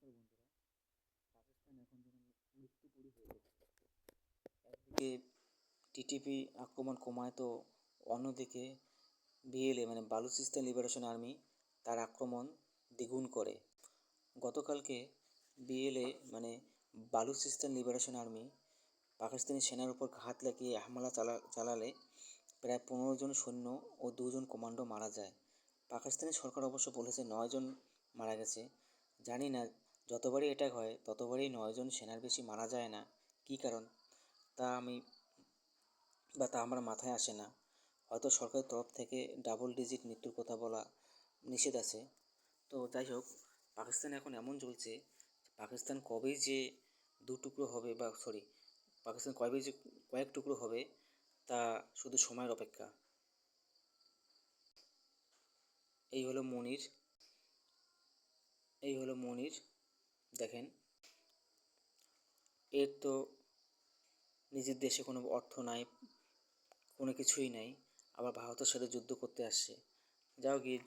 নমস্কার বন্ধুরা। পাকিস্তান এখন যেন মৃত্যুপুরী হয়ে গেছে। একদিকে টিটিপি আক্রমণ কমায় তো অন্যদিকে বিএলএ মানে বালুচিস্তান লিবারেশন আর্মি তার আক্রমণ দ্বিগুণ করে। গতকালকে বিএলএ মানে বালুচিস্তান লিবারেশন আর্মি পাকিস্তানি সেনার উপর ঘাত লাগিয়ে হামলা চালালে প্রায় 15 জন সৈন্য ও 2 জন কমান্ডো মারা যায়। পাকিস্তানি সরকার অবশ্য বলেছে 9 জন মারা গেছে। জানি না, যতবারই অ্যাটাক হয় ততবারই 9 জন সেনার বেশি মারা যায় না। কী কারণ তা আমার মাথায় আসে না। হয়তো সরকারের তরফ থেকে ডাবল ডিজিট মৃত্যুর কথা বলা নিষেধ আছে। তো যাই হোক, পাকিস্তান এখন এমন চলছে, পাকিস্তান কবেই যে দু টুকরো হবে পাকিস্তান কবেই যে কয়েক টুকরো হবে তা শুধু সময়ের অপেক্ষা। এই হলো মনির দেখেন, এর তো নিজের দেশে কোনো অর্থ নাই, কোনো কিছুই নাই, আবার ভারতের সাথে যুদ্ধ করতে আসছে। যাও গিয়ে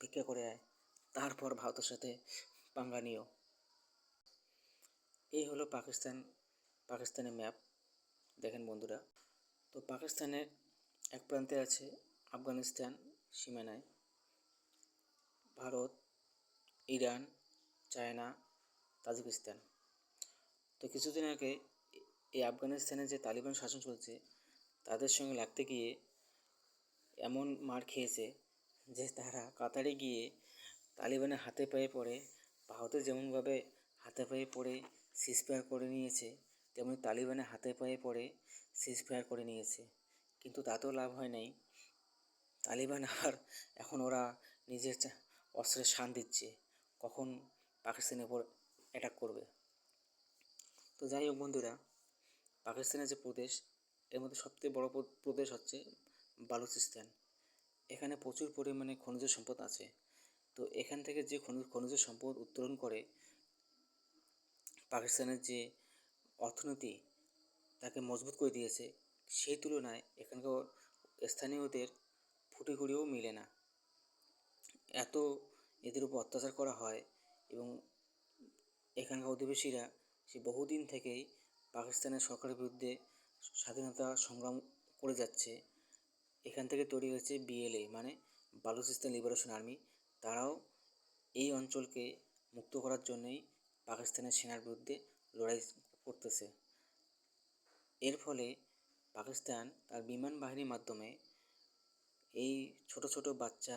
ভিক্ষা করে আয়, তারপর ভারতের সাথে পাঙ্গা নিও। এই হলো পাকিস্তানের ম্যাপ। দেখেন বন্ধুরা, তো পাকিস্তানের এক প্রান্তে আছে আফগানিস্তান সীমানায়, ভারত, ইরান, চায়না, তাজিকিস্তান। তো কিছুদিন আগে এই আফগানিস্তানে যে তালিবান শাসন চলছে তাদের সঙ্গে লাগতে গিয়ে এমন মার খেয়েছে যে তারা কাতারে গিয়ে তালিবানের হাতে পায়ে পড়ে, ভারতে যেমনভাবে হাতে পায়ে পড়ে সিজফায়ার করে নিয়েছে, তেমনি তালিবানের হাতে পায়ে পড়ে সিজফায়ার করে নিয়েছে। কিন্তু তাতেও লাভ হয় নাই। তালিবান আবার এখন ওরা নিজের অস্ত্রের শান দিচ্ছে কখন পাকিস্তানের উপর অ্যাটাক করবে। তো যাই হোক বন্ধুরা, পাকিস্তানের যে প্রদেশ, এর মধ্যে সবথেকে বড় প্রদেশ হচ্ছে বালুচিস্তান। এখানে প্রচুর পরিমাণে খনিজ সম্পদ আছে। তো এখান থেকে যে খনিজ সম্পদ উত্তোলন করে পাকিস্তানের যে অর্থনীতি তাকে মজবুত করে দিয়েছে, সেই তুলনায় এখানকার স্থানীয়দের ফুটিকুড়িও মিলে না। এত এদের উপর অত্যাচার করা হয় এবং এখানকার অধিবাসীরা সে বহুদিন থেকেই পাকিস্তানের সরকারের বিরুদ্ধে স্বাধীনতা সংগ্রাম করে যাচ্ছে। এখান থেকে তৈরি হয়েছে বিএলএ মানে বালুচিস্তান লিবারেশন আর্মি। তারাও এই অঞ্চলকে মুক্ত করার জন্যই পাকিস্তানের সেনার বিরুদ্ধে লড়াই করতেছে। এর ফলে পাকিস্তান তার বিমান বাহিনীর মাধ্যমে এই ছোট ছোট বাচ্চা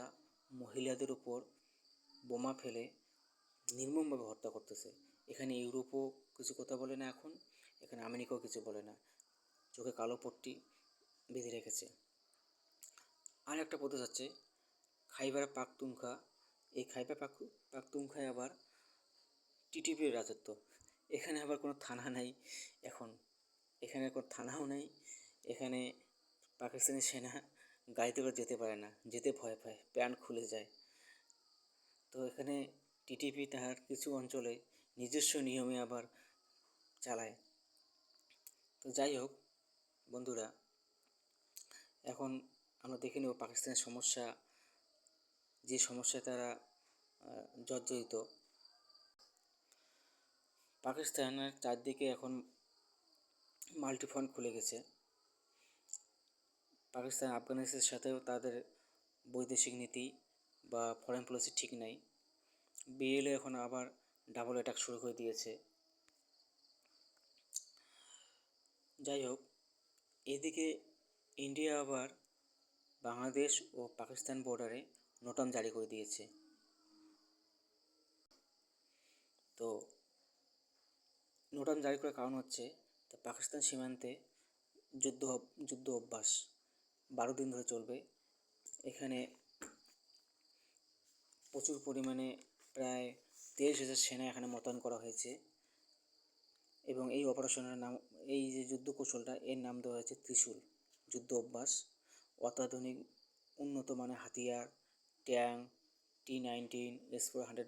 মহিলাদের উপর বোমা ফেলে নির্মমভাবে হত্যা করতেছে। এখানে ইউরোপও কিছু কথা বলে না, এখানে আমেরিকাও কিছু বলে না, চোখে কালো পট্টি বেঁধে রেখেছে। আর একটা প্রদেশ আছে খাইবার পাখতুনখা। এই খাইবার পাখতুনখায় আবার টিটিপির রাজত্ব। এখানে আবার কোনো থানা নাই, এখন এখানে কোনো থানাও নেই। এখানে পাকিস্তানি সেনা গাড়িতে করে যেতে পারে না, যেতে ভয় পায়, প্যান্ট খুলে যায়। তো এখানে টিটিপি তার কিছু অঞ্চলে নিজস্ব নিয়মে আবার চালায়। তো যাই হোক বন্ধুরা, এখন আমরা দেখে নেব পাকিস্তানের যে সমস্যায় তারা জর্জরিত। পাকিস্তানের চারদিকে এখন মাল্টিফ্রন্ট খুলে গেছে। পাকিস্তান আফগানিস্তানের সাথেও তাদের বৈদেশিক নীতি বা ফরেন পলিসি ঠিক নাই। বিএলএ এখন আবার ডাবল অ্যাটাক শুরু করে দিয়েছে। যাই হোক, এদিকে ইন্ডিয়া আবার বাংলাদেশ ও পাকিস্তান বর্ডারে নোটাম জারি করে দিয়েছে। তো নোটাম জারি করার কারণ হচ্ছে পাকিস্তান সীমান্তে যুদ্ধ অভ্যাস 12 দিন ধরে চলবে। এখানে প্রচুর পরিমাণে প্রায় 23,000 সেনা এখানে মোতায়েন করা হয়েছে এবং এই অপারেশনের নাম, এই যে যুদ্ধ কৌশলটা, এর নাম দেওয়া হয়েছে ত্রিশূল যুদ্ধ অভ্যাস। অত্যাধুনিক উন্নত মানের হাতিয়ার, tank, T-19, S-400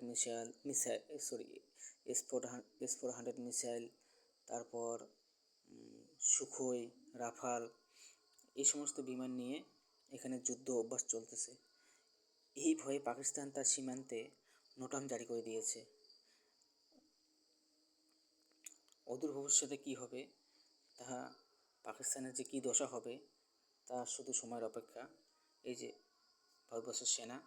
S-400 missile, তারপর সুখোই, রাফাল, এই সমস্ত বিমান নিয়ে এখানে যুদ্ধ অভ্যাস চলতেছে। এই ভয়ে পাকিস্তান তার সীমান্তে নোটাম জারি করে দিয়েছে। অদূর ভবিষ্যতে কী হবে, তাহা পাকিস্তানের যে কী দশা হবে তা শুধু সময়ের অপেক্ষা। এই যে ভারতবর্ষের সেনা